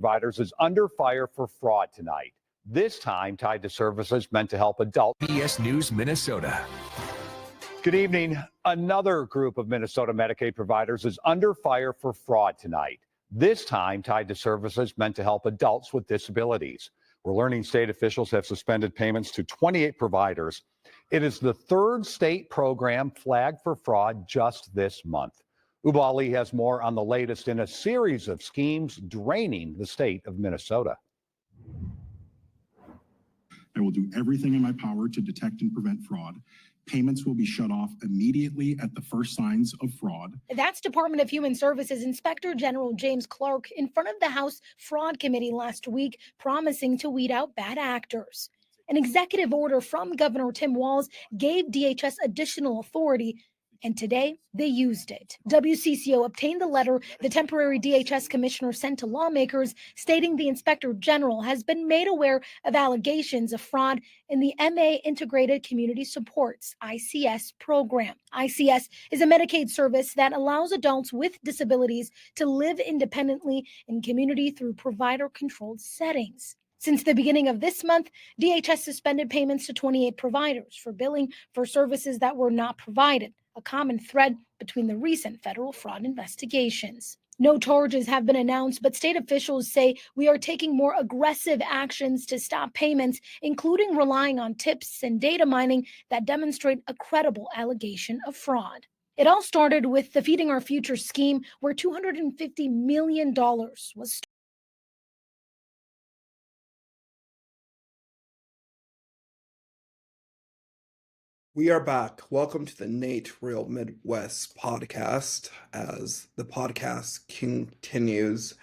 providers is under fire for fraud tonight, this time tied to services meant to help adults. CBS News Minnesota. Good evening. Another group of Minnesota Medicaid providers is under fire for fraud tonight, this time tied to services meant to help adults with disabilities. We're learning state officials have suspended payments to 28 providers. It is the third state program flagged for fraud just this month. Uba Ali has more on the latest in a series of schemes draining the state of Minnesota. I will do everything in my power to detect and prevent fraud. Payments will be shut off immediately at the first signs of fraud. That's Department of Human Services Inspector General James Clark in front of the House Fraud Committee last week, promising to weed out bad actors. An executive order from Governor Tim Walz gave DHS additional authority, and today they used it. WCCO obtained the letter the temporary DHS commissioner sent to lawmakers stating the inspector general has been made aware of allegations of fraud in the MA Integrated Community Supports ICS program. ICS is a Medicaid service that allows adults with disabilities to live independently in community through provider-controlled settings. Since the beginning of this month, DHS suspended payments to 28 providers for billing for services that were not provided, a common thread between the recent federal fraud investigations. No charges have been announced, but state officials say we are taking more aggressive actions to stop payments, including relying on tips and data mining that demonstrate a credible allegation of fraud. It all started with the Feeding Our Future scheme, where $250 million was We are back. Welcome to the Nate Real Midwest podcast as the podcast continues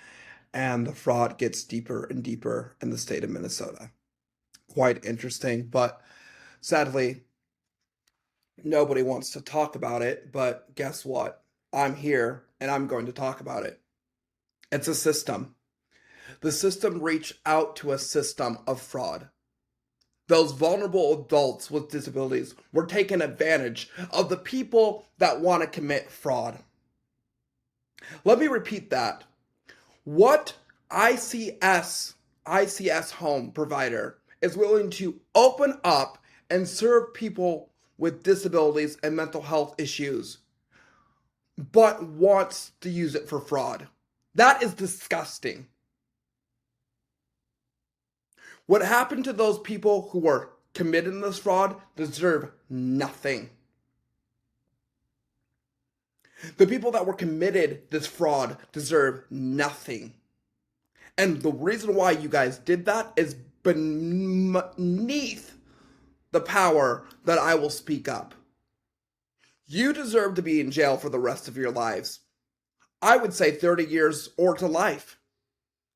and the fraud gets deeper and deeper in the state of Minnesota. Quite interesting, but sadly, nobody wants to talk about it. But guess what? I'm here and I'm going to talk about it. It's a system. The system reached out to a system of fraud. Those vulnerable adults with disabilities were taking advantage of the people that want to commit fraud. Let me repeat that. What ICS home provider is willing to open up and serve people with disabilities and mental health issues, but wants to use it for fraud? That is disgusting. What happened to those people who were committing this fraud deserve nothing. The people that were committed this fraud deserve nothing. And the reason why you guys did that is beneath the power that I will speak up. You deserve to be in jail for the rest of your lives. I would say 30 years or to life.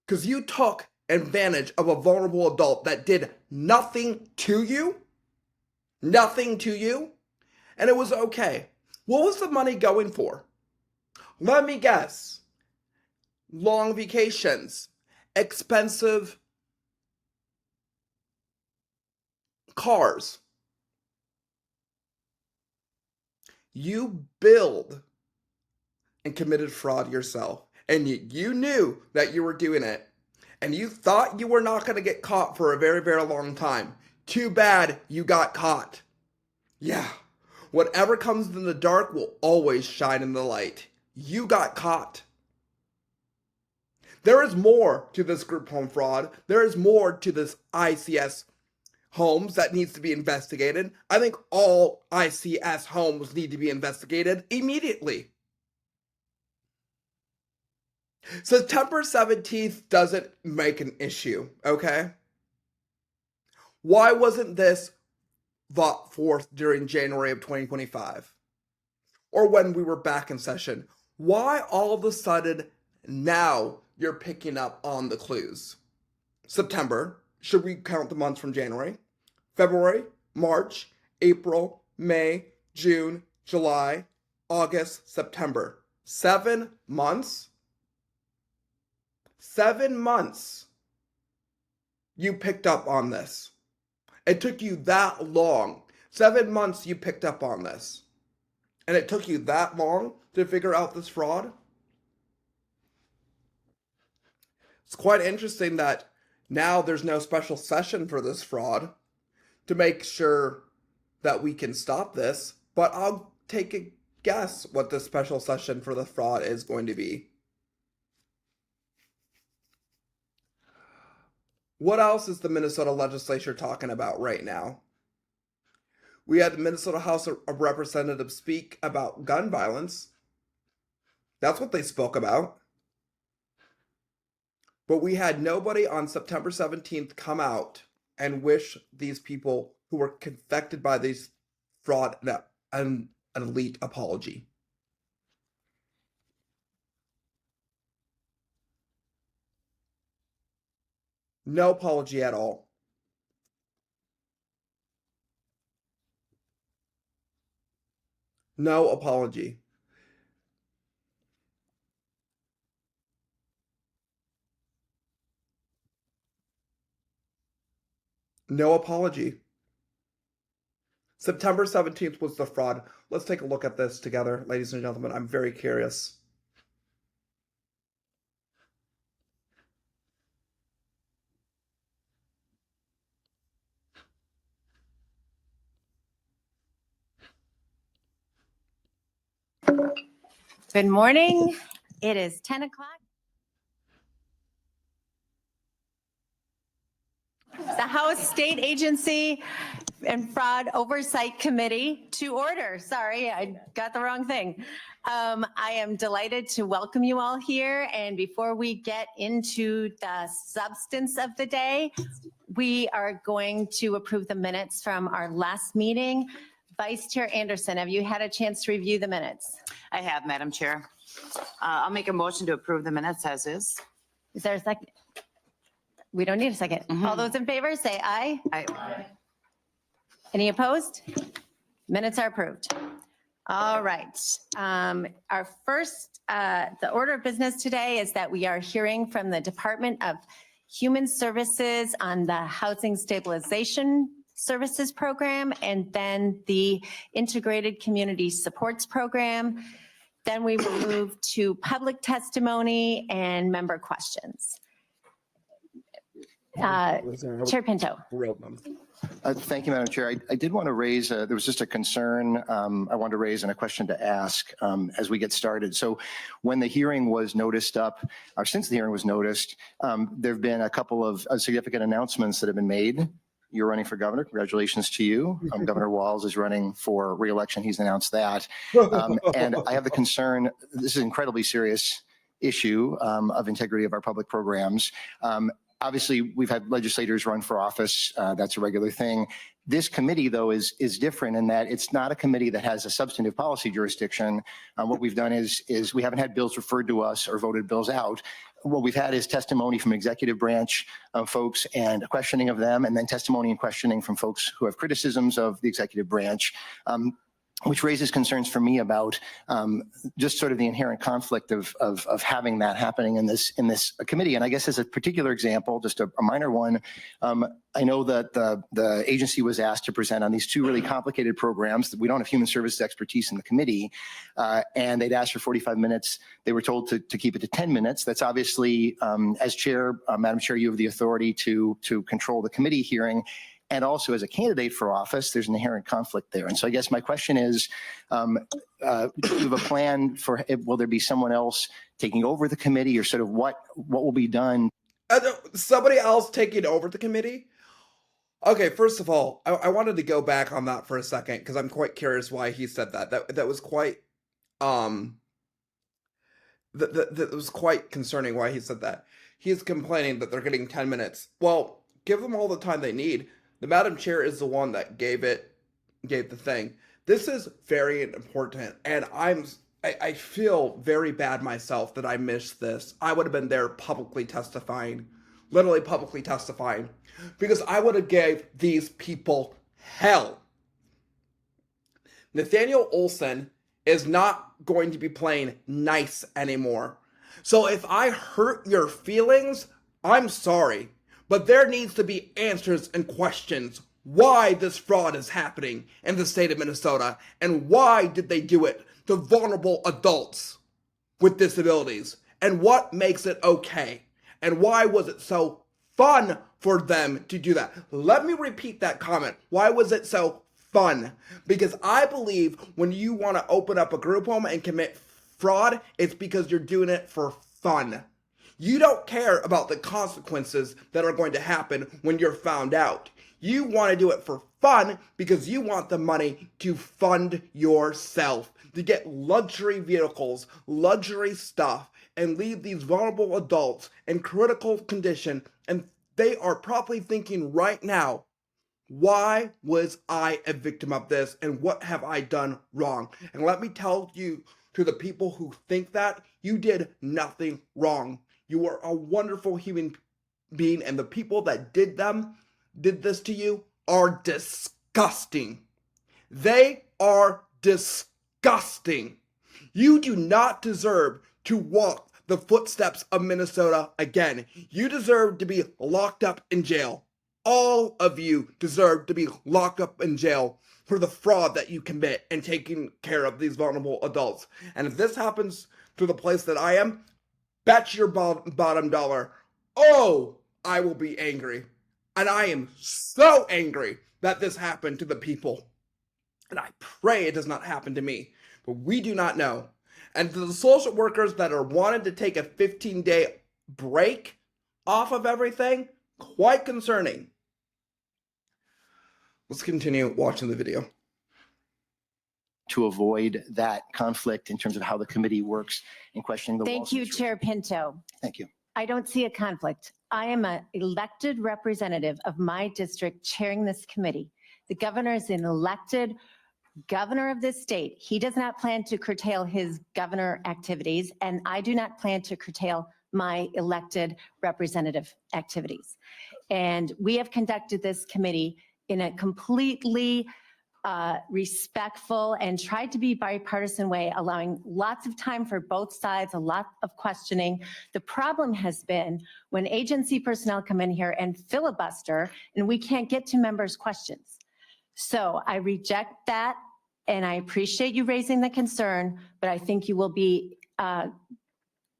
Because you took advantage of a vulnerable adult that did nothing to you, and it was okay. What was the money going for? Let me guess. Long vacations, expensive cars. You billed and committed fraud yourself, and you knew that you were doing it. And you thought you were not going to get caught for a very, very long time. Too bad you got caught. Yeah, whatever comes in the dark will always shine in the light. You got caught. There is more to this group home fraud. There is more to this ICS homes that needs to be investigated. I think all ICS homes need to be investigated immediately. September 17th doesn't make an issue, okay? Why wasn't this brought forth during January of 2025? Or when we were back in session? Why all of a sudden now you're picking up on the clues? September, should we count the months from January? February, March, April, May, June, July, August, September. 7 months? 7 months you picked up on this. It took you that long. 7 months you picked up on this. And it took you that long to figure out this fraud? It's quite interesting that now there's no special session for this fraud to make sure that we can stop this, but I'll take a guess what the special session for the fraud is going to be. What else is the Minnesota legislature talking about right now? We had the Minnesota House of Representatives speak about gun violence. That's what they spoke about. But we had nobody on September 17th come out and wish these people who were affected by these fraud an elite apology. No apology at all. No apology. No apology. September 17th was the fraud. Let's take a look at this together, ladies and gentlemen. I'm very curious. Good morning. It is 10 o'clock. The House State Agency and Fraud Oversight Committee to order. Sorry, I got the wrong thing. I am delighted to welcome you all here. And before we get into the substance of the day, we are going to approve the minutes from our last meeting. Vice Chair Anderson, have you had a chance to review the minutes? I have, Madam Chair. I'll make a motion to approve the minutes as is. Is there a second? We don't need a second. All those in favor say aye. Aye. Any opposed? Minutes are approved. All right. Our first, the order of business today is that we are hearing from the Department of Human Services on the Housing Stabilization Services Program, and then the Integrated Community Supports Program. Then we will move to public testimony and member questions. Chair Pinto. Thank you, Madam Chair. I did want to raise, there was just a concern I wanted to raise and a question to ask as we get started. So when the hearing was noticed up, or since the hearing was noticed, there have been a couple of significant announcements that have been made. You're running for governor. Congratulations to you. Governor Walz is running for re-election. He's announced that. And I have the concern, this is an incredibly serious issue of integrity of our public programs. Obviously, we've had legislators run for office. That's a regular thing. This committee, though, is different in that it's not a committee that has a substantive policy jurisdiction. What we've done is we haven't had bills referred to us or voted bills out. What we've had is testimony from executive branch folks and questioning of them, and then testimony and questioning from folks who have criticisms of the executive branch. Which raises concerns for me about just sort of the inherent conflict of having that happening in this committee. And I guess as a particular example, just a minor one, I know that the agency was asked to present on these two really complicated programs. We don't have human services expertise in the committee, and they'd asked for 45 minutes. They were told to keep it to 10 minutes. That's obviously, as chair, Madam Chair, you have the authority to control the committee hearing. And also as a candidate for office, there's an inherent conflict there. And so I guess my question is, do you have a plan for, will there be someone else taking over the committee, or sort of what will be done? Somebody else taking over the committee? Okay, first of all, I wanted to go back on that for a second because I'm quite curious why he said that. That was quite that was quite concerning why he said that. He's complaining that they're getting 10 minutes. Well, give them all the time they need. The Madam Chair is the one that gave the thing. This is very important, and I feel very bad myself that I missed this. I would have been there publicly testifying, literally publicly testifying, because I would have gave these people hell. Nathaniel Olson is not going to be playing nice anymore. So if I hurt your feelings, I'm sorry. But there needs to be answers and questions why this fraud is happening in the state of Minnesota, and why did they do it to vulnerable adults with disabilities, and what makes it okay. And why was it so fun for them to do that? Let me repeat that comment. Why was it so fun? Because I believe when you want to open up a group home and commit fraud, it's because you're doing it for fun. You don't care about the consequences that are going to happen when you're found out. You want to do it for fun because you want the money to fund yourself, to get luxury vehicles, luxury stuff, and leave these vulnerable adults in critical condition. And they are probably thinking right now, why was I a victim of this? And what have I done wrong? And let me tell you, to the people who think that, you did nothing wrong. You are a wonderful human being, and the people that did this to you are disgusting. They are disgusting. You do not deserve to walk the footsteps of Minnesota again. You deserve to be locked up in jail. All of you deserve to be locked up in jail for the fraud that you commit and taking care of these vulnerable adults. And if this happens to the place that I am, bet your bottom dollar, oh, I will be angry. And I am so angry that this happened to the people. And I pray it does not happen to me. But we do not know. And to the social workers that are wanting to take a 15-day break off of everything, quite concerning. Let's continue watching the video. To avoid that conflict in terms of how the committee works in questioning the Thank you, Walls. Chair Pinto. Thank you. I don't see a conflict. I am an elected representative of my district chairing this committee. The governor is an elected governor of this state. He does not plan to curtail his governor activities, and I do not plan to curtail my elected representative activities. And we have conducted this committee in a completely respectful and tried to be bipartisan way, allowing lots of time for both sides, a lot of questioning. The problem has been when agency personnel come in here and filibuster and we can't get to members' questions. So I reject that, and I appreciate you raising the concern, but I think you will be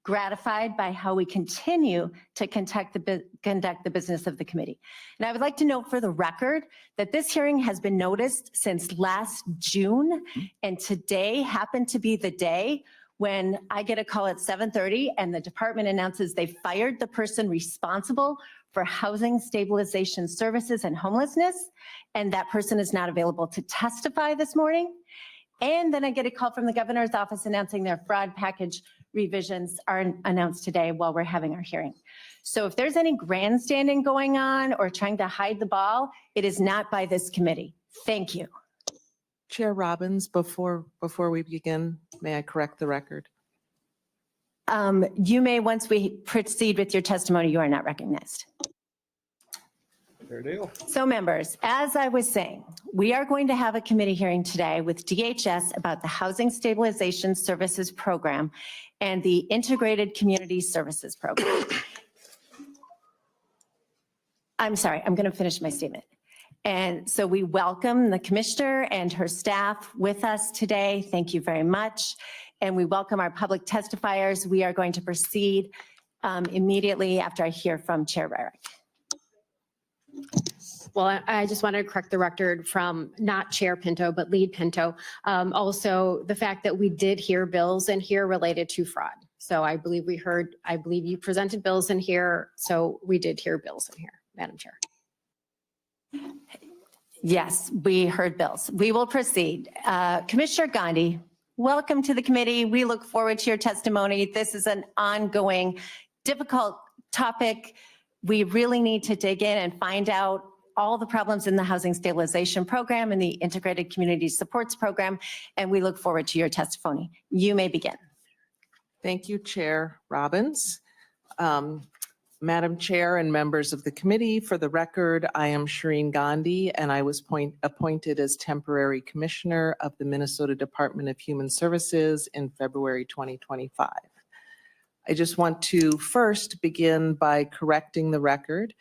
gratified by how we continue to conduct the business of the committee. And I would like to note for the record that this hearing has been noticed since last June, and today happened to be the day when I get a call at 7:30 and the department announces they fired the person responsible for housing stabilization services and homelessness, and that person is not available to testify this morning. And then I get a call from the governor's office announcing their fraud package revisions are announced today while we're having our hearing. So if there's any grandstanding going on or trying to hide the ball, it is not by this committee. Thank you. Chair Robbins, before we begin, may I correct the record? You may, once we proceed with your testimony, you are not recognized. Fair deal. So members, as I was saying, we are going to have a committee hearing today with DHS about the Housing Stabilization Services Program and the Integrated Community Services Program. I'm sorry, I'm going to finish my statement. And so we welcome the commissioner and her staff with us today. Thank you very much. And we welcome our public testifiers. We are going to proceed immediately after I hear from Chair Rarick. Well, I just wanted to correct the record from not Chair Pinto, but Lead Pinto. Also, the fact that we did hear bills in here related to fraud. So I believe you presented bills in here. So we did hear bills in here, Madam Chair. Yes, we heard bills. We will proceed. Commissioner Gandhi, welcome to the committee. We look forward to your testimony. This is an ongoing, difficult topic. We really need to dig in and find out all the problems in the Housing Stabilization Program and the Integrated Community Supports Program, and we look forward to your testimony. You may begin. Thank you, Chair Robbins. Madam Chair and members of the committee, for the record, I am Shireen Gandhi, and I was appointed as temporary commissioner of the Minnesota Department of Human Services in February 2025. I just want to first begin by correcting the record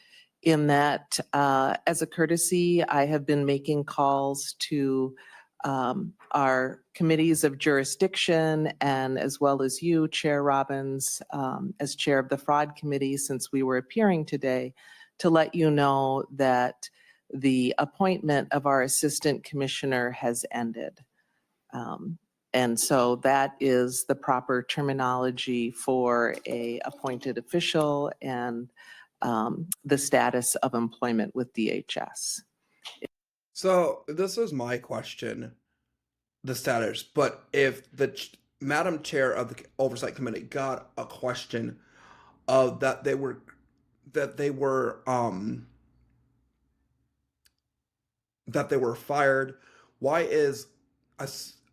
in that, as a courtesy, I have been making calls to our committees of jurisdiction, and as well as you, Chair Robbins, as chair of the Fraud Committee, since we were appearing today, to let you know that the appointment of our Assistant Commissioner has ended. And so that is the proper terminology for a appointed official and the status of employment with DHS. So this is my question, the status, but if the Madam Chair of the Oversight Committee got a question of that they were fired, why is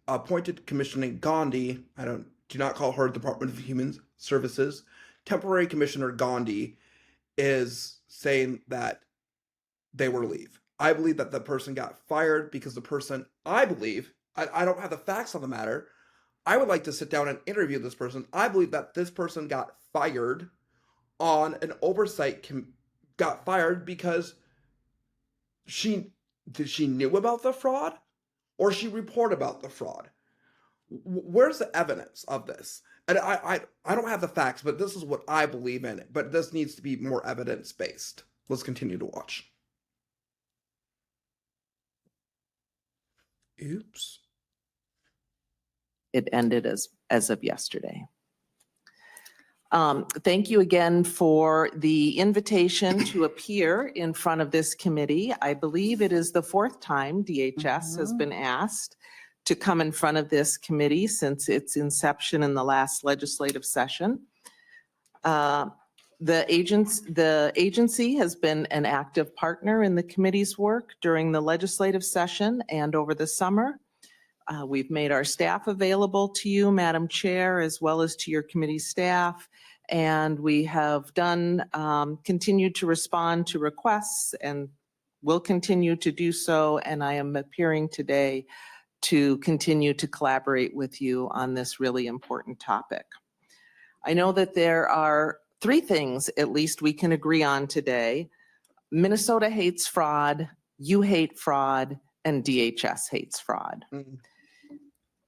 appointed Commissioner Gandhi, do not call her Department of Human Services, temporary Commissioner Gandhi is saying that they were leave? I believe that the person got fired because the person, I believe, I don't have the facts on the matter. I would like to sit down and interview this person. I believe that this person got fired on an oversight, got fired because she knew about the fraud or she reported about the fraud. Where's the evidence of this? And I don't have the facts, but this is what I believe in it. But this needs to be more evidence-based. Let's continue to watch. Oops. It ended as of yesterday. Thank you again for the invitation to appear in front of this committee. I believe it is the fourth time DHS has been asked to come in front of this committee since its inception in the last legislative session. The agency has been an active partner in the committee's work during the legislative session and over the summer. We've made our staff available to you, Madam Chair, as well as to your committee staff. And we have continued to respond to requests and will continue to do so. And I am appearing today to continue to collaborate with you on this really important topic. I know that there are three things at least we can agree on today. Minnesota hates fraud, you hate fraud, and DHS hates fraud.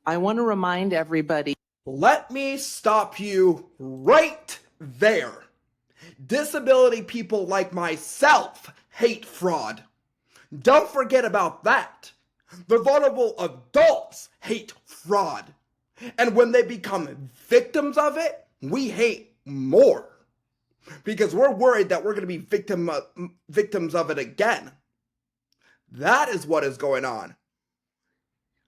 I want to remind everybody. Let me stop you right there. Disability people like myself hate fraud. Don't forget about that. The vulnerable adults hate fraud. And when they become victims of it, we hate more. Because we're worried that we're going to be victims of it again. That is what is going on.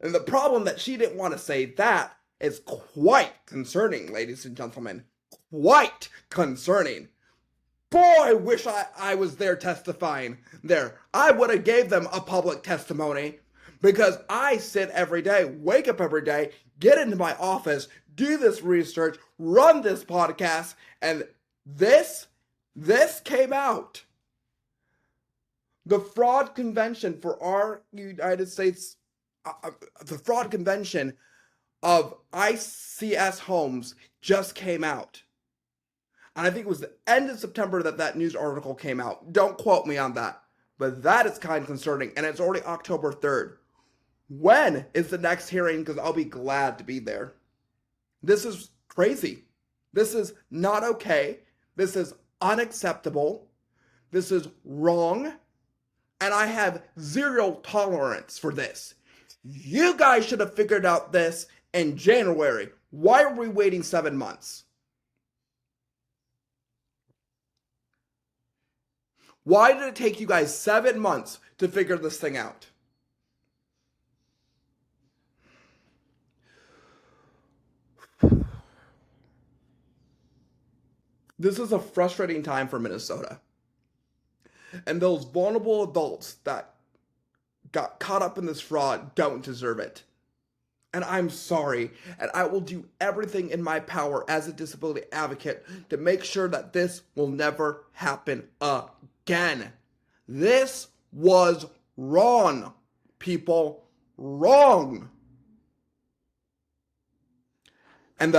And the problem that she didn't want to say that is quite concerning, ladies and gentlemen. Quite concerning. Boy, I wish I was there testifying there. I would have gave them a public testimony because I sit every day, wake up every day, get into my office, do this research, run this podcast, and this came out. The fraud convention for our United States, the fraud convention of ICS homes just came out. And I think it was the end of September that news article came out. Don't quote me on that. But that is kind of concerning. And it's already October 3rd. When is the next hearing? Because I'll be glad to be there. This is crazy. This is not okay. This is unacceptable. This is wrong. And I have zero tolerance for this. You guys should have figured out this in January. Why are we waiting 7 months? Why did it take you guys 7 months to figure this thing out? This is a frustrating time for Minnesota. And those vulnerable adults that got caught up in this fraud don't deserve it. And I'm sorry, and I will do everything in my power as a disability advocate to make sure that this will never happen again. This was wrong, people. Wrong. And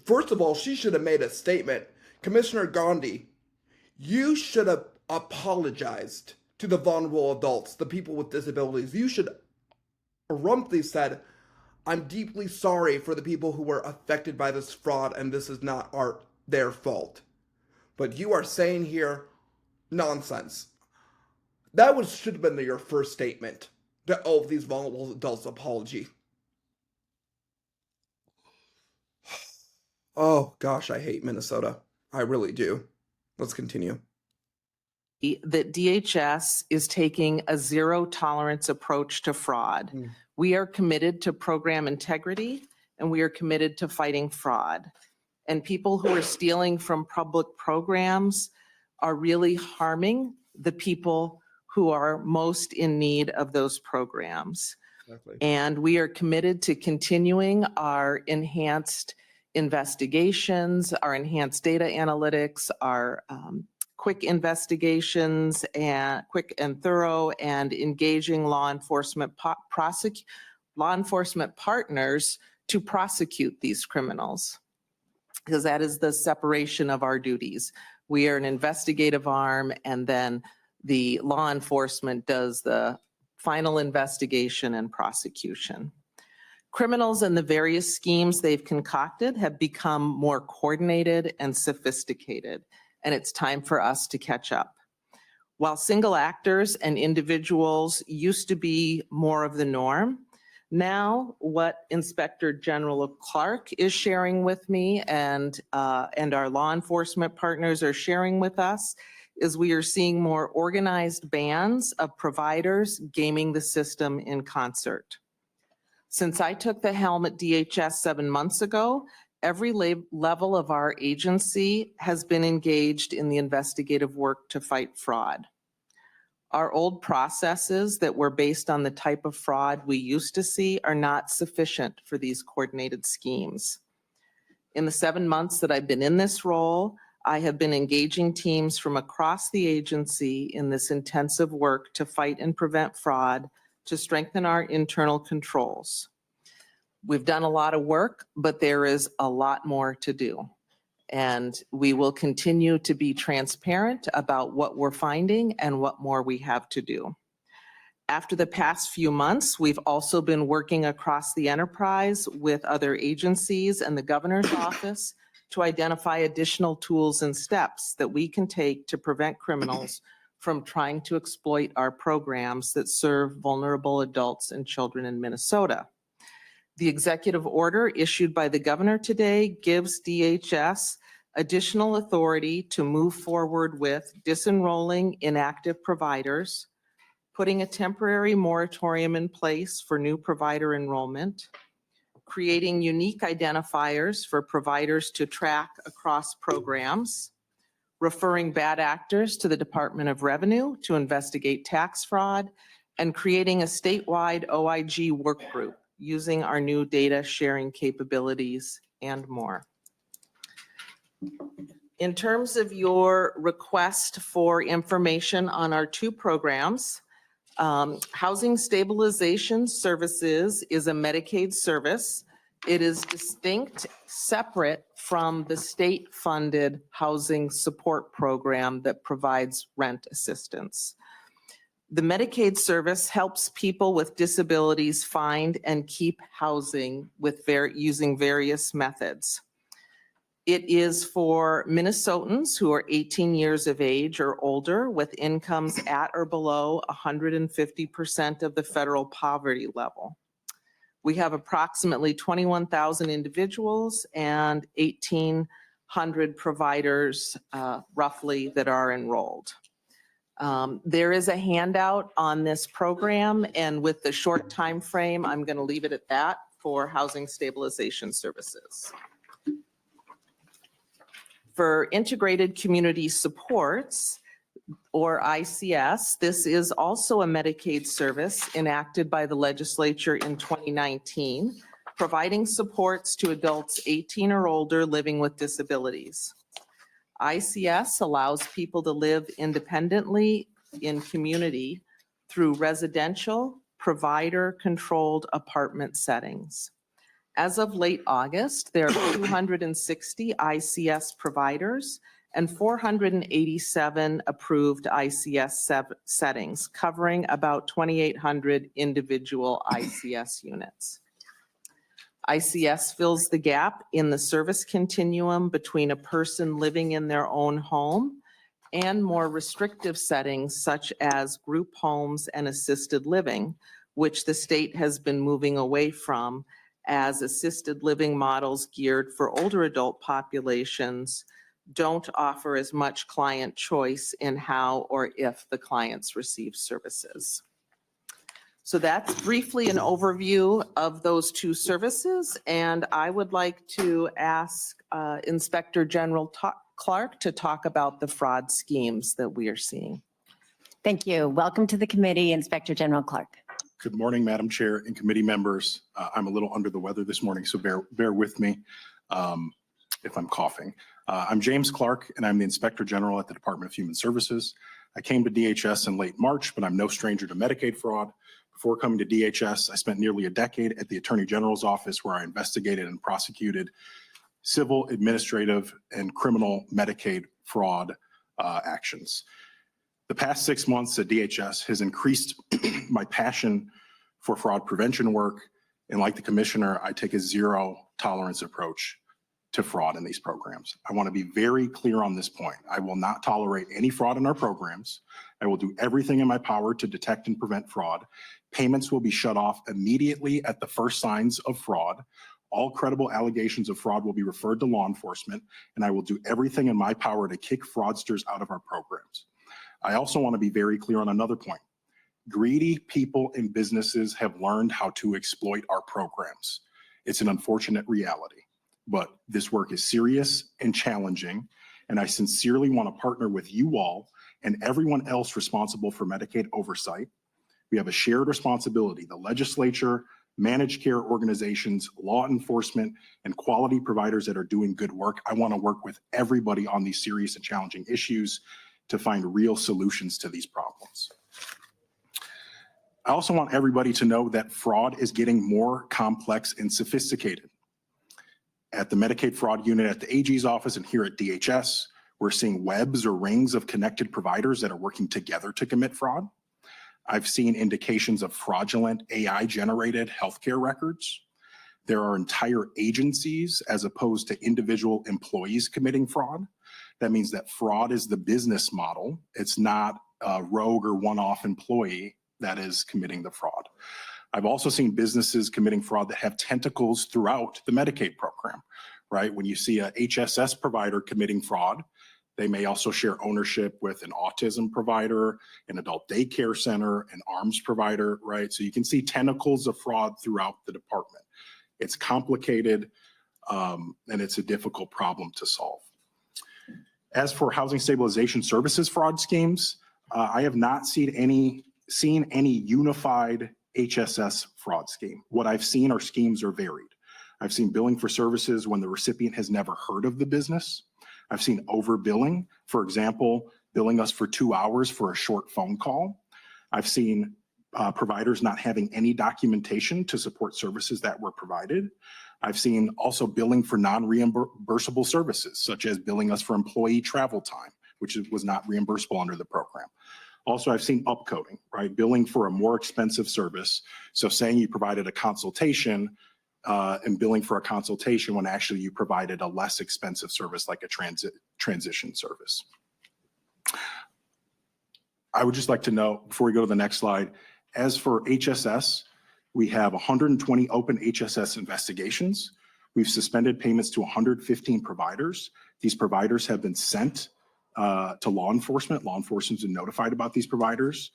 first of all, she should have made a statement. Commissioner Gandhi, you should have apologized to the vulnerable adults, the people with disabilities. You should abruptly said, I'm deeply sorry for the people who were affected by this fraud, and this is not their fault. But you are saying here nonsense. That should have been your first statement. To all of these vulnerable adults' apology. Oh gosh, I hate Minnesota. I really do. Let's continue. That DHS is taking a zero tolerance approach to fraud. We are committed to program integrity, and we are committed to fighting fraud. And people who are stealing from public programs are really harming the people who are most in need of those programs. Exactly. And we are committed to continuing our enhanced investigations, our enhanced data analytics, our quick investigations, and quick and thorough, and engaging law enforcement partners to prosecute these criminals, because that is the separation of our duties. We are an investigative arm, and then the law enforcement does the final investigation and prosecution. Criminals and the various schemes they've concocted have become more coordinated and sophisticated, and it's time for us to catch up. While single actors and individuals used to be more of the norm, now what Inspector General Clark is sharing with me and our law enforcement partners are sharing with us is we are seeing more organized bands of providers gaming the system in concert. Since I took the helm at DHS 7 months ago, every level of our agency has been engaged in the investigative work to fight fraud. Our old processes that were based on the type of fraud we used to see are not sufficient for these coordinated schemes. In the 7 months that I've been in this role, I have been engaging teams from across the agency in this intensive work to fight and prevent fraud, to strengthen our internal controls. We've done a lot of work, but there is a lot more to do. And we will continue to be transparent about what we're finding and what more we have to do. After the past few months, we've also been working across the enterprise with other agencies and the governor's office to identify additional tools and steps that we can take to prevent criminals from trying to exploit our programs that serve vulnerable adults and children in Minnesota. The executive order issued by the governor today gives DHS additional authority to move forward with disenrolling inactive providers, putting a temporary moratorium in place for new provider enrollment, creating unique identifiers for providers to track across programs, referring bad actors to the Department of Revenue to investigate tax fraud, and creating a statewide OIG work group using our new data sharing capabilities and more. In terms of your request for information on our two programs, Housing Stabilization Services is a Medicaid service. It is distinct, separate from the state-funded housing support program that provides rent assistance. The Medicaid service helps people with disabilities find and keep housing with using various methods. It is for Minnesotans who are 18 years of age or older with incomes at or below 150% of the federal poverty level. We have approximately 21,000 individuals and 1,800 providers roughly that are enrolled. There is a handout on this program, and with the short time frame, I'm going to leave it at that for Housing Stabilization Services. For Integrated Community Supports, or ICS, this is also a Medicaid service enacted by the legislature in 2019, providing supports to adults 18 or older living with disabilities. ICS allows people to live independently in community through residential, provider-controlled apartment settings. As of late August, there are 260 ICS providers and 487 approved ICS settings, covering about 2,800 individual ICS units. ICS fills the gap in the service continuum between a person living in their own home and more restrictive settings such as group homes and assisted living, which the state has been moving away from as assisted living models geared for older adult populations don't offer as much client choice in how or if the clients receive services. So that's briefly an overview of those two services, and I would like to ask Inspector General Clark to talk about the fraud schemes that we are seeing. Thank you. Welcome to the committee, Inspector General Clark. Good morning, Madam Chair and committee members. I'm a little under the weather this morning, so bear with me if I'm coughing. I'm James Clark, and I'm the Inspector General at the Department of Human Services. I came to DHS in late March, but I'm no stranger to Medicaid fraud. Before coming to DHS, I spent nearly a decade at the Attorney General's office where I investigated and prosecuted civil, administrative, and criminal Medicaid fraud actions. The past 6 months at DHS has increased my passion for fraud prevention work, and like the Commissioner, I take a zero tolerance approach to fraud in these programs. I want to be very clear on this point. I will not tolerate any fraud in our programs. I will do everything in my power to detect and prevent fraud. Payments will be shut off immediately at the first signs of fraud. All credible allegations of fraud will be referred to law enforcement, and I will do everything in my power to kick fraudsters out of our programs. I also want to be very clear on another point. Greedy people and businesses have learned how to exploit our programs. It's an unfortunate reality, but this work is serious and challenging, and I sincerely want to partner with you all and everyone else responsible for Medicaid oversight. We have a shared responsibility, the legislature, managed care organizations, law enforcement, and quality providers that are doing good work. I want to work with everybody on these serious and challenging issues to find real solutions to these problems. I also want everybody to know that fraud is getting more complex and sophisticated. At the Medicaid fraud unit at the AG's office and here at DHS, we're seeing webs or rings of connected providers that are working together to commit fraud. I've seen indications of fraudulent AI-generated healthcare records. There are entire agencies as opposed to individual employees committing fraud. That means that fraud is the business model. It's not a rogue or one-off employee that is committing the fraud. I've also seen businesses committing fraud that have tentacles throughout the Medicaid program, right? When you see a HSS provider committing fraud, they may also share ownership with an autism provider, an adult daycare center, an arms provider, right? So you can see tentacles of fraud throughout the department. It's complicated and it's a difficult problem to solve. As for housing stabilization services fraud schemes, I have not seen any unified HSS fraud scheme. What I've seen are schemes are varied. I've seen billing for services when the recipient has never heard of the business. I've seen overbilling, for example, billing us for 2 hours for a short phone call. I've seen providers not having any documentation to support services that were provided. I've seen also billing for non-reimbursable services, such as billing us for employee travel time, which was not reimbursable under the program. Also, I've seen upcoding, right? Billing for a more expensive service. So saying you provided a consultation and billing for a consultation when actually you provided a less expensive service like a transition service. I would just like to know, before we go to the next slide, as for HSS, we have 120 open HSS investigations. We've suspended payments to 115 providers. These providers have been sent to law enforcement. Law enforcement's been notified about these providers.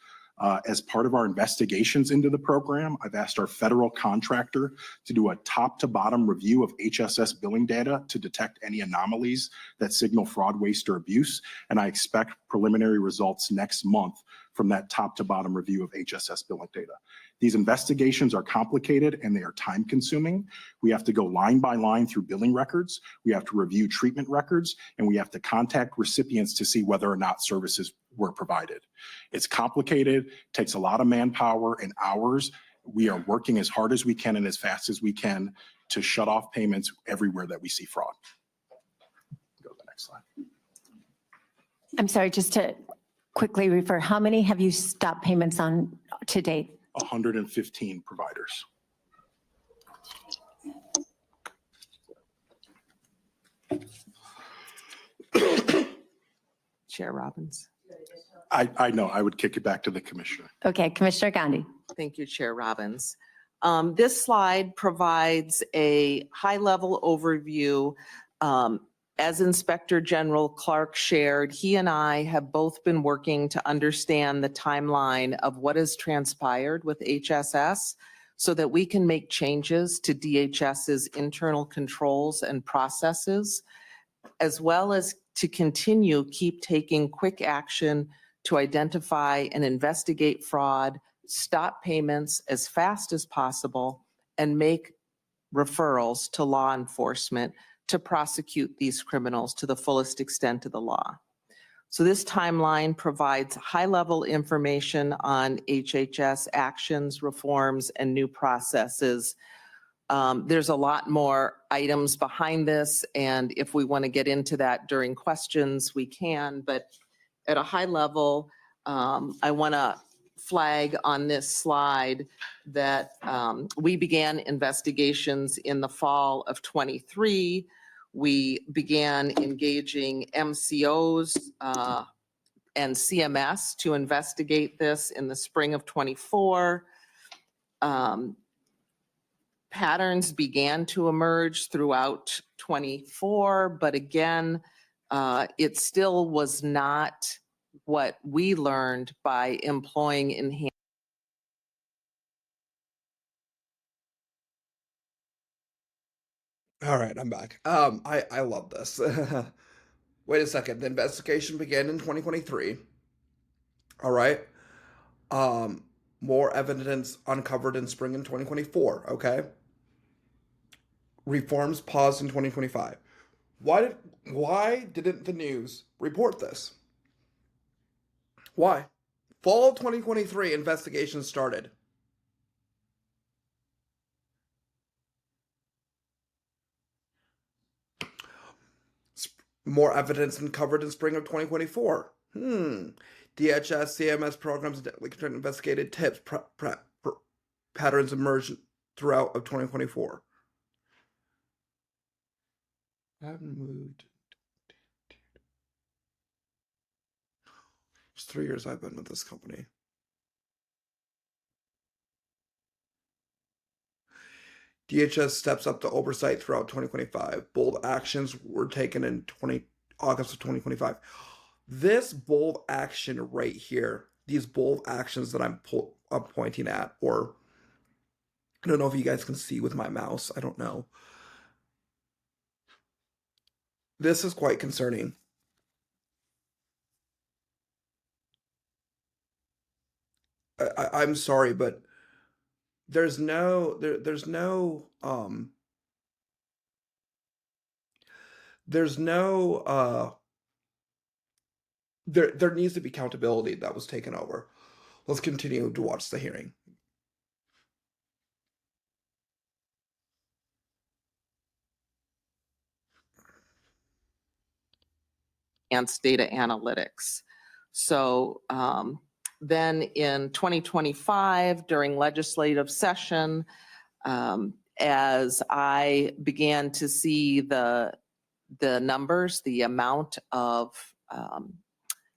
As part of our investigations into the program, I've asked our federal contractor to do a top to bottom review of HSS billing data to detect any anomalies that signal fraud, waste, or abuse. And I expect preliminary results next month from that top to bottom review of HSS billing data. These investigations are complicated and they are time consuming. We have to go line by line through billing records. We have to review treatment records, and we have to contact recipients to see whether or not services were provided. It's complicated, takes a lot of manpower and hours. We are working as hard as we can and as fast as we can to shut off payments everywhere that we see fraud. Go to the next slide. I'm sorry, just to quickly refer, how many have you stopped payments on to date? 115 providers. Chair Robbins. I know, I would kick it back to the commissioner. Okay, Commissioner Gandhi. Thank you, Chair Robbins. This slide provides a high-level overview. As Inspector General Clark shared, he and I have both been working to understand the timeline of what has transpired with HSS so that we can make changes to DHS's internal controls and processes, as well as to keep taking quick action to identify and investigate fraud, stop payments as fast as possible, and make referrals to law enforcement to prosecute these criminals to the fullest extent of the law. So this timeline provides high-level information on HHS actions, reforms, and new processes. There's a lot more items behind this, and if we want to get into that during questions, we can. But at a high level, I want to flag on this slide that we began investigations in the fall of '23. We began engaging MCOs and CMS to investigate this in the spring of '24. Patterns began to emerge throughout '24, but again, it still was not what we learned by employing enhanced. All right, I'm back. I love this. Wait a second. The investigation began in 2023. All right. More evidence uncovered in spring in 2024. Okay. Reforms paused in 2025. Why didn't the news report this? Why? Fall 2023 investigation started. More evidence uncovered in spring of 2024. DHS, CMS programs investigated tips, patterns emerged throughout of 2024. I haven't moved. It's 3 years I've been with this company. DHS steps up to oversight throughout 2025. Bold actions were taken in August of 2025. This bold action right here, these bold actions that I'm pointing at, or I don't know if you guys can see with my mouse. I don't know. This is quite concerning. I'm sorry, but there needs to be accountability that was taken over. Let's continue to watch the hearing. Advanced data analytics. So then in 2025, during legislative session, as I began to see the numbers, the amount of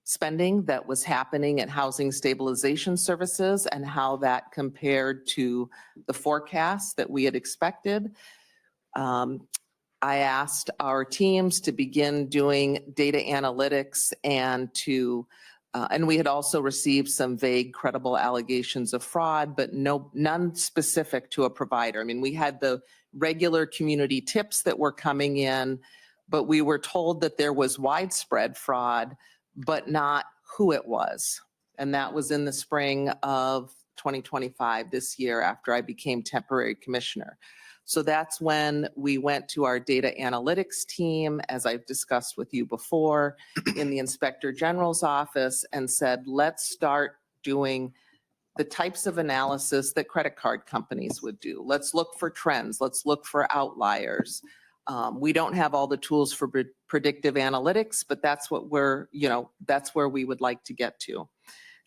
spending that was happening at Housing Stabilization Services and how that compared to the forecast that we had expected, I asked our teams to begin doing data analytics and we had also received some vague, credible allegations of fraud, but none specific to a provider. I mean, we had the regular community tips that were coming in, but we were told that there was widespread fraud, but not who it was. And that was in the spring of 2025, this year, after I became temporary commissioner. So that's when we went to our data analytics team, as I've discussed with you before, in the Inspector General's office, and said, let's start doing the types of analysis that credit card companies would do. Let's look for trends. Let's look for outliers. We don't have all the tools for predictive analytics, but that's what that's where we would like to get to.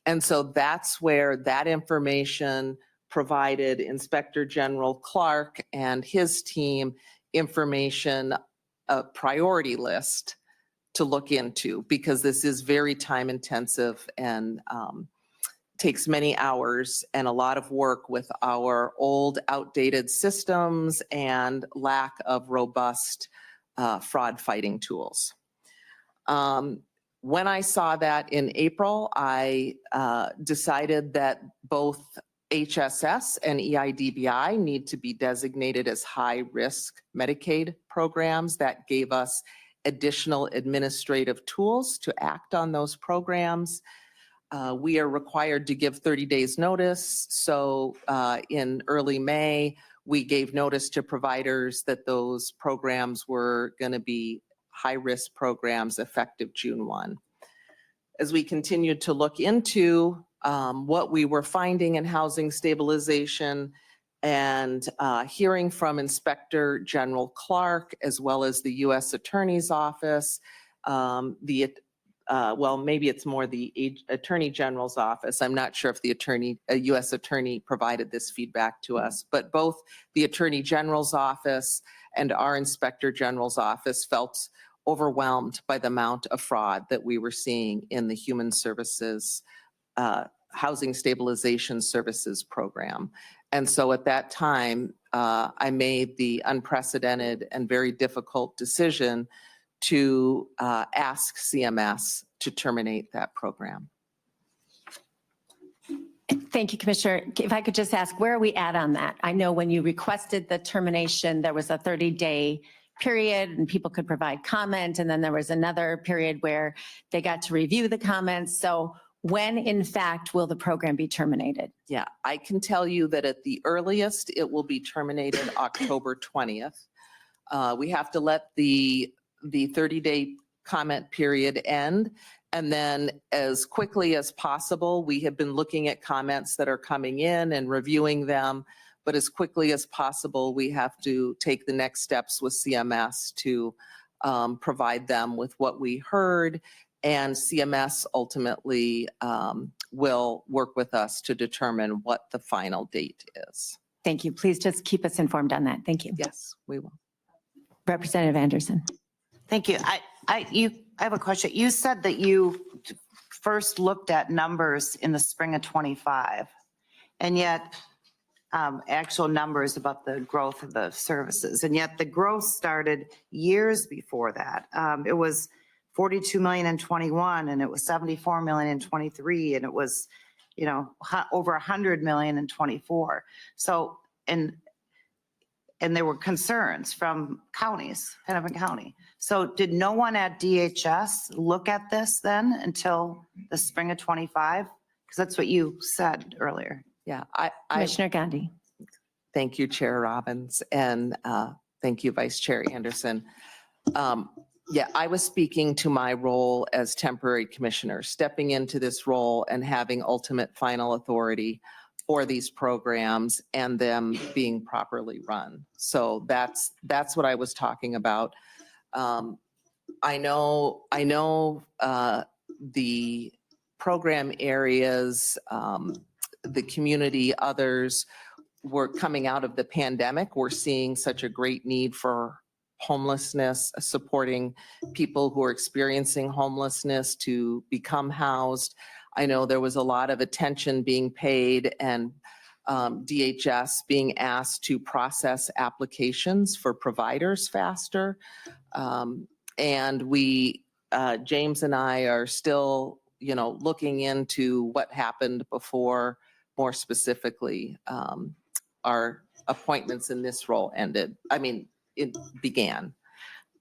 And so that's where that information provided Inspector General Clark and his team information, a priority list to look into, because this is very time intensive and takes many hours and a lot of work with our old outdated systems and lack of robust fraud fighting tools. When I saw that in April, I decided that both HSS and EIDBI need to be designated as high-risk Medicaid programs. That gave us additional administrative tools to act on those programs. We are required to give 30 days notice. So in early May, we gave notice to providers that those programs were going to be high-risk programs effective June 1. As we continued to look into what we were finding in housing stabilization and hearing from Inspector General Clark, as well as the U.S. Attorney's Office, well, maybe it's more the Attorney General's Office. I'm not sure if the U.S. Attorney provided this feedback to us, but both the Attorney General's Office and our Inspector General's Office felt overwhelmed by the amount of fraud that we were seeing in the Human Services Housing Stabilization Services Program. And so at that time, I made the unprecedented and very difficult decision to ask CMS to terminate that program. Thank you, Commissioner. If I could just ask, where are we at on that? I know when you requested the termination, there was a 30-day period and people could provide comment, and then there was another period where they got to review the comments. So when, in fact, will the program be terminated? Yeah, I can tell you that at the earliest, it will be terminated October 20th. We have to let the 30-day comment period end. And then as quickly as possible, we have been looking at comments that are coming in and reviewing them. But as quickly as possible, we have to take the next steps with CMS to provide them with what we heard. And CMS ultimately will work with us to determine what the final date is. Thank you. Please just keep us informed on that. Thank you. Yes, we will. Representative Anderson. Thank you. I have a question. You said that you first looked at numbers in the spring of 25, and yet actual numbers about the growth of the services, and yet the growth started years before that. It was 42 million in 21, and it was 74 million in 23, and it was, over 100 million in 24. So, and there were concerns from counties, Hennepin County. So did no one at DHS look at this then until the spring of 25? Because that's what you said earlier. Yeah, Commissioner Gandhi. Thank you, Chair Robbins, and thank you, Vice Chair Anderson. Yeah, I was speaking to my role as temporary commissioner, stepping into this role and having ultimate final authority for these programs and them being properly run. So that's what I was talking about. I know the program areas, the community, others were coming out of the pandemic. We're seeing such a great need for homelessness, supporting people who are experiencing homelessness to become housed. I know there was a lot of attention being paid and DHS being asked to process applications for providers faster. And we, James and I are still, looking into what happened before, more specifically, our appointments in this role ended. I mean, it began.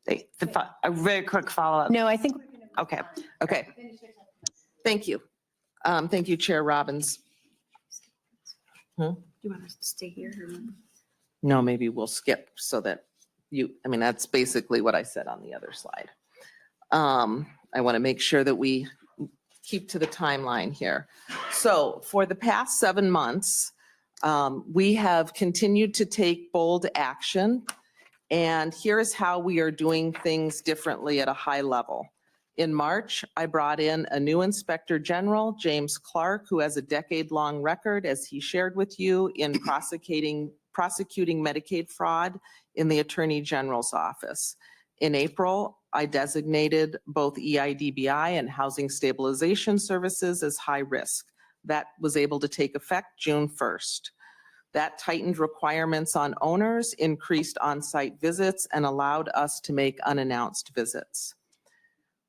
A very quick follow-up. No, I think. Okay. Okay. Thank you. Thank you, Chair Robbins. Do you want us to stay here? No, maybe we'll skip so that that's basically what I said on the other slide. I want to make sure that we keep to the timeline here. So for the past 7 months, we have continued to take bold action And here's how we are doing things differently at a high level. In March, I brought in a new Inspector General, James Clark, who has a decade-long record, as he shared with you, in prosecuting Medicaid fraud in the Attorney General's office. In April, I designated both EIDBI and Housing Stabilization Services as high risk. That was able to take effect June 1st. That tightened requirements on owners, increased on-site visits, and allowed us to make unannounced visits.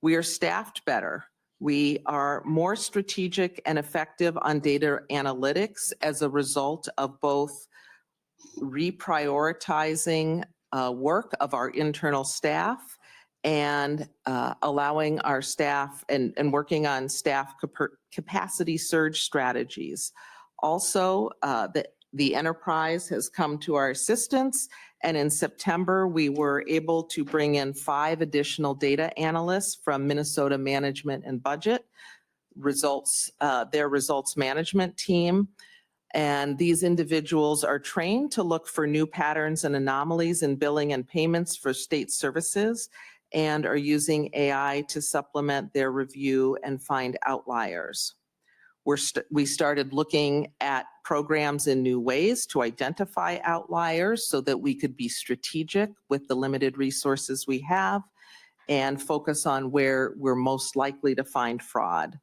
We are staffed better. We are more strategic and effective on data analytics as a result of both reprioritizing work of our internal staff and allowing our staff and working on staff capacity surge strategies. Also, the enterprise has come to our assistance, and in September, we were able to bring in 5 additional data analysts from Minnesota Management and Budget, their results management team. And these individuals are trained to look for new patterns and anomalies in billing and payments for state services, and are using AI to supplement their review and find outliers. We started looking at programs in new ways to identify outliers so that we could be strategic with the limited resources we have and focus on where we're most likely to find fraud.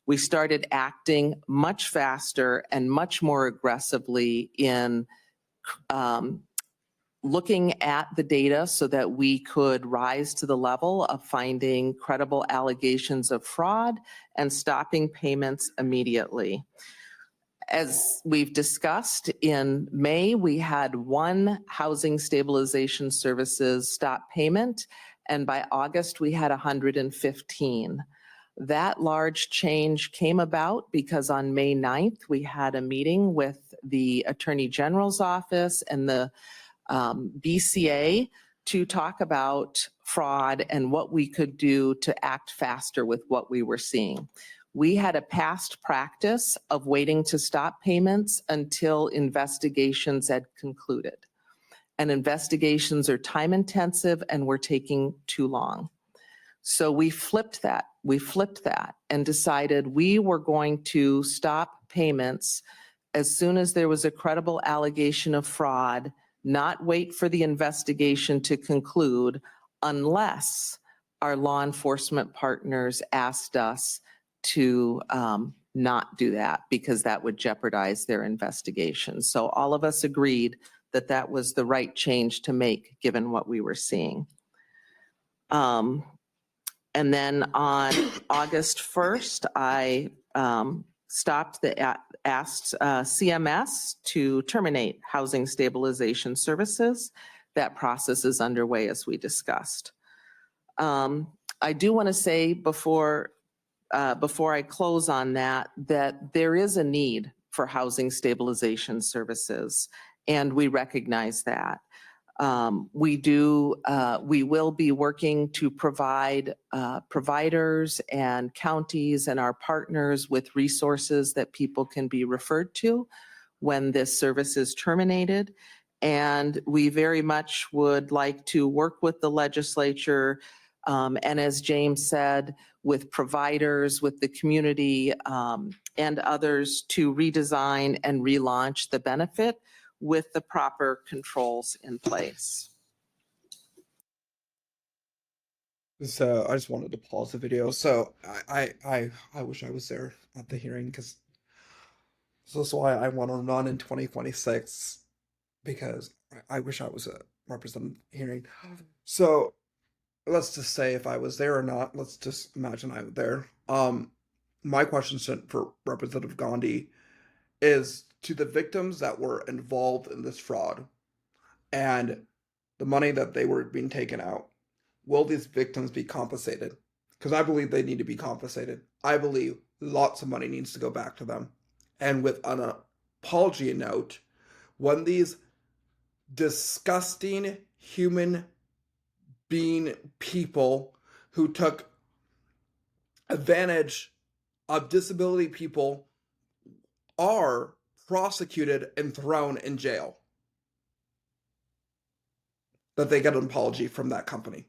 We started acting much faster and much more aggressively in looking at the data so that we could rise to the level of finding credible allegations of fraud and stopping payments immediately. As we've discussed, in May, we had 1 Housing Stabilization Services stop payment, and by August, we had 115. That large change came about because on May 9th, we had a meeting with the Attorney General's office and the BCA to talk about fraud and what we could do to act faster with what we were seeing. We had a past practice of waiting to stop payments until investigations had concluded. And investigations are time intensive and were taking too long. So we flipped that. And decided we were going to stop payments as soon as there was a credible allegation of fraud, not wait for the investigation to conclude unless our law enforcement partners asked us to not do that, because that would jeopardize their investigation. So all of us agreed that that was the right change to make given what we were seeing. And then on August 1st, I asked CMS to terminate Housing Stabilization Services. That process is underway, as we discussed. I do want to say before I close on that there is a need for Housing Stabilization Services, and we recognize that. We will be working to provide providers and counties and our partners with resources that people can be referred to when this service is terminated. And we very much would like to work with the legislature, and as James said, with providers, with the community, and others to redesign and relaunch the benefit with the proper controls in place. So I just wanted to pause the video. So I wish I was there at the hearing, because this is why I want to run in 2026, because I wish I was a representative hearing. So let's just say if I was there or not, let's just imagine I was there. My question for Representative Gandhi is to the victims that were involved in this fraud and the money that they were being taken out. Will these victims be compensated? Because I believe they need to be compensated. I believe lots of money needs to go back to them. And with an apology note, when these disgusting human being people who took advantage of disability people are prosecuted and thrown in jail. that they get an apology from that company.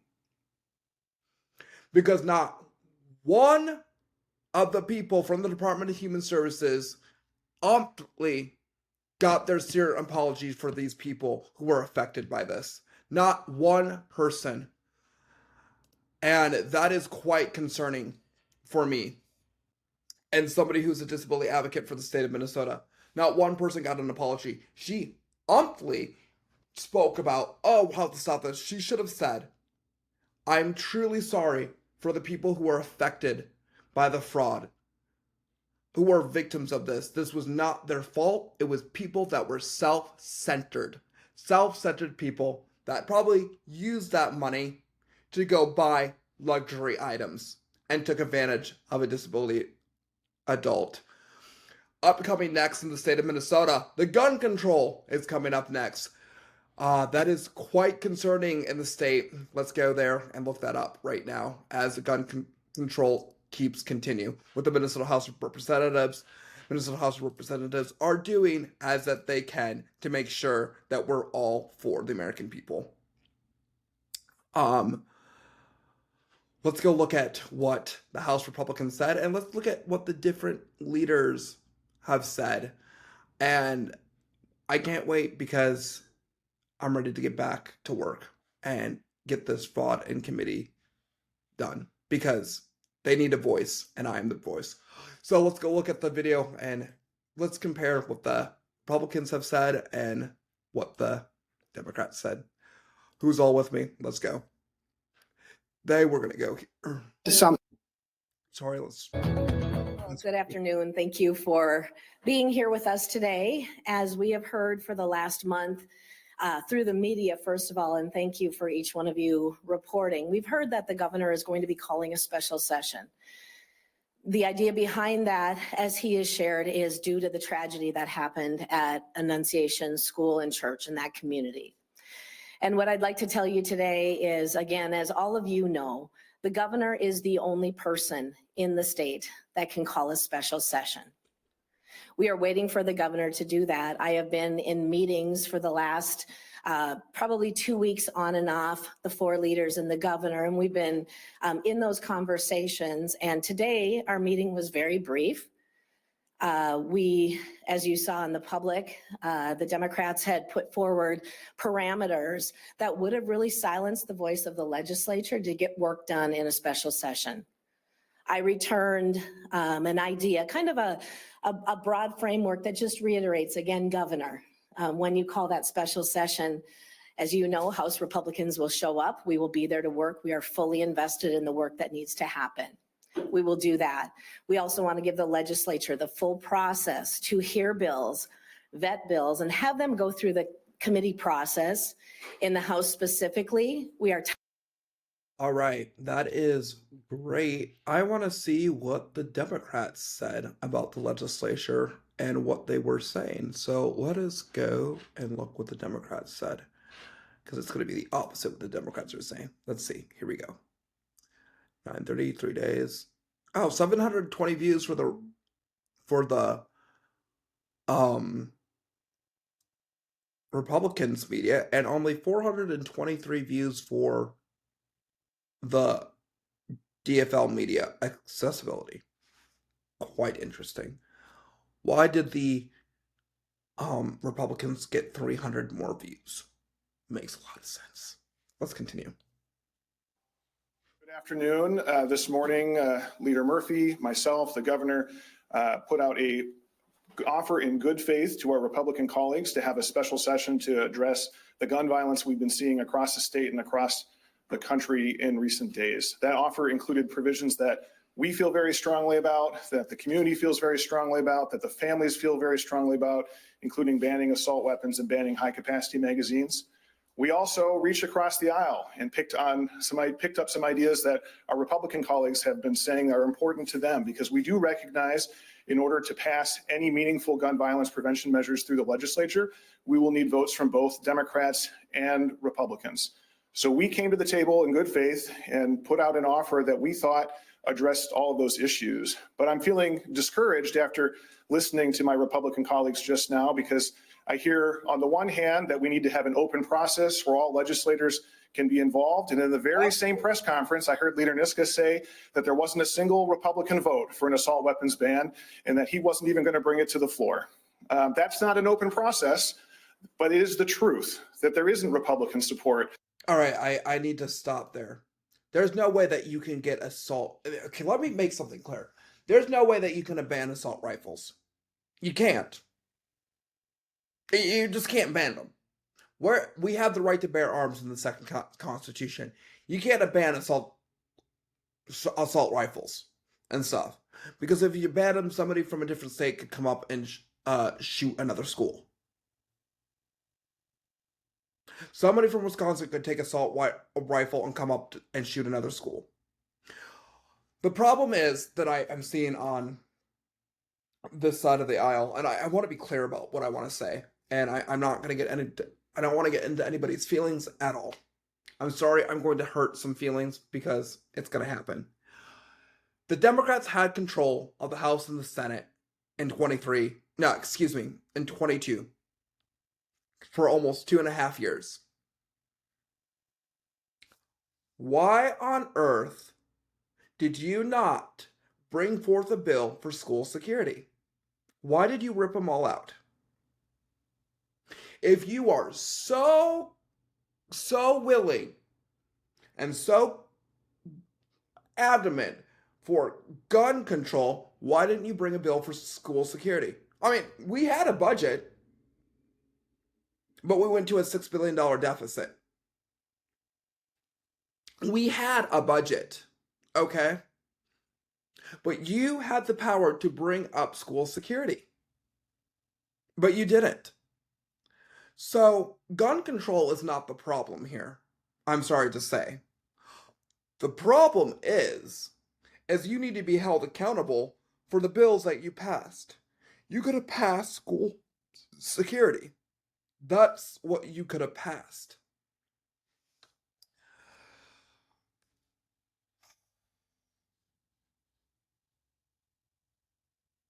Because not one of the people from the Department of Human Services promptly got their sincere apologies for these people who were affected by this. Not one person. And that is quite concerning for me. And somebody who's a disability advocate for the state of Minnesota. Not one person got an apology. She promptly spoke about, oh, how to stop this. She should have said, I'm truly sorry for the people who were affected by the fraud, who were victims of this. This was not their fault. It was people that were self-centered people that probably used that money to go buy luxury items and took advantage of a disability adult. Upcoming next in the state of Minnesota, the gun control is coming up next. That is quite concerning in the state. Let's go there and look that up right now as the gun control keeps continue with the Minnesota House of Representatives. Minnesota House of Representatives are doing as that they can to make sure that we're all for the American people. Let's go look at what the House Republicans said, and let's look at what the different leaders have said. And I can't wait because I'm ready to get back to work and get this fraud in committee done because they need a voice and I am the voice. So let's go look at the video and let's compare what the Republicans have said and what the Democrats said. Who's all with me? Let's go. We're going to go here. Sorry, let's. Good afternoon. Thank you for being here with us today. As we have heard for the last month through the media, first of all, and thank you for each one of you reporting. We've heard that the governor is going to be calling a special session. The idea behind that, as he has shared, is due to the tragedy that happened at Annunciation School and Church in that community. And what I'd like to tell you today is, again, as all of you know, the governor is the only person in the state that can call a special session. We are waiting for the governor to do that. I have been in meetings for the last probably 2 weeks on and off, the four leaders and the governor, and we've been in those conversations. And today our meeting was very brief. We, as you saw in the public, the Democrats had put forward parameters that would have really silenced the voice of the legislature to get work done in a special session. I returned an idea, kind of a broad framework that just reiterates, again, Governor, when you call that special session, as you know, House Republicans will show up. We will be there to work. We are fully invested in the work that needs to happen. We will do that. We also want to give the legislature the full process to hear bills, vet bills, and have them go through the committee process. In the House specifically, we are. All right, that is great. I want to see what the Democrats said about the legislature and what they were saying. So let us go and look what the Democrats said, because it's going to be the opposite of what the Democrats are saying. Let's see. Here we go. 9:30, 3 days. Oh, 720 views for the Republicans media, and only 423 views for the DFL media accessibility. Quite interesting. Why did the Republicans get 300 more views? Makes a lot of sense. Let's continue. Good afternoon. This morning, Leader Murphy, myself, the governor, put out a offer in good faith to our Republican colleagues to have a special session to address the gun violence we've been seeing across the state and across the country in recent days. That offer included provisions that we feel very strongly about, that the community feels very strongly about, that the families feel very strongly about, including banning assault weapons and banning high-capacity magazines. We also reached across the aisle and picked up some ideas that our Republican colleagues have been saying are important to them, because we do recognize in order to pass any meaningful gun violence prevention measures through the legislature, we will need votes from both Democrats and Republicans. So we came to the table in good faith and put out an offer that we thought addressed all of those issues. But I'm feeling discouraged after listening to my Republican colleagues just now, because I hear on the one hand that we need to have an open process where all legislators can be involved. And in the very same press conference, I heard Leader Niska say that there wasn't a single Republican vote for an assault weapons ban and that he wasn't even going to bring it to the floor. That's not an open process, but it is the truth that there isn't Republican support. All right, I need to stop there. There's no way that you can get assault. Okay, let me make something clear. There's no way that you can ban assault rifles. You can't. You just can't ban them. We have the right to bear arms in the second Constitution. You can't ban assault rifles and stuff. Because if you ban them, somebody from a different state could come up and shoot another school. Somebody from Wisconsin could take assault rifle and come up and shoot another school. The problem is that I'm seeing on this side of the aisle, and I want to be clear about what I want to say, and I'm not going to get I don't want to get into anybody's feelings at all. I'm sorry, I'm going to hurt some feelings because it's going to happen. The Democrats had control of the House and the Senate in 22 for almost 2.5 years. Why on earth did you not bring forth a bill for school security? Why did you rip them all out? If you are so willing and so adamant for gun control, why didn't you bring a bill for school security? I mean, we had a budget, but we went to a $6 billion deficit. We had a budget, okay? But you had the power to bring up school security. But you didn't. So, gun control is not the problem here. I'm sorry to say. The problem is you need to be held accountable for the bills that you passed. You could have passed school security. That's what you could have passed.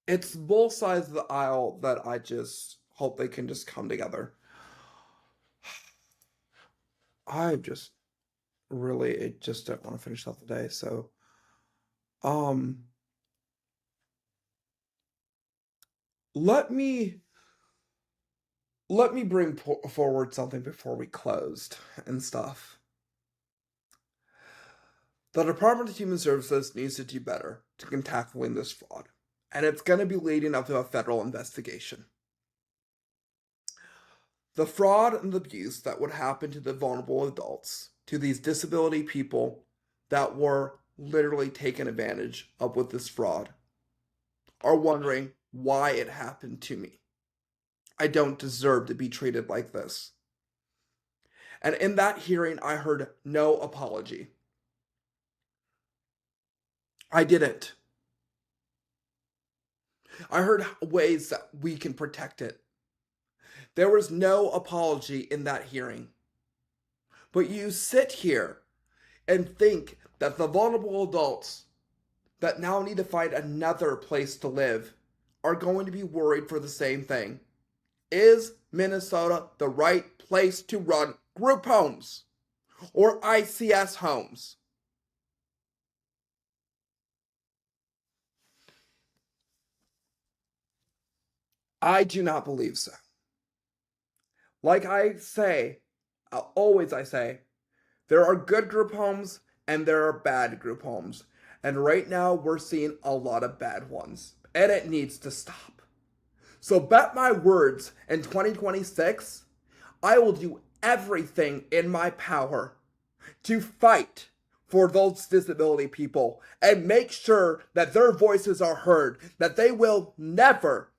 It's both sides of the aisle that I just hope they can just come together. I just don't want to finish out the day, so let me bring forward something before we closed and stuff. The Department of Human Services needs to do better to tackling this fraud, and it's going to be leading up to a federal investigation. The fraud and the abuse that would happen to the vulnerable adults, to these disability people that were literally taken advantage of with this fraud, are wondering why it happened to me. I don't deserve to be treated like this. And in that hearing, I heard no apology. I didn't. I heard ways that we can protect it. There was no apology in that hearing. But you sit here and think that the vulnerable adults that now need to find another place to live are going to be worried for the same thing. Is Minnesota the right place to run group homes or ICS homes? I do not believe so. Like I say, there are good group homes and there are bad group homes. And right now we're seeing a lot of bad ones. And it needs to stop. So bet my words, in 2026, I will do everything in my power to fight for those disability people and make sure that their voices are heard, that they will never,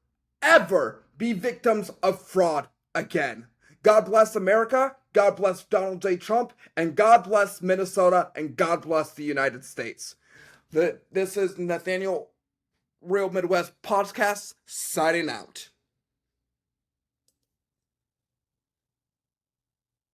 ever be victims of fraud again. God bless America, God bless Donald J. Trump, and God bless Minnesota, and God bless the United States. This is Nathaniel Real Midwest Podcast signing out.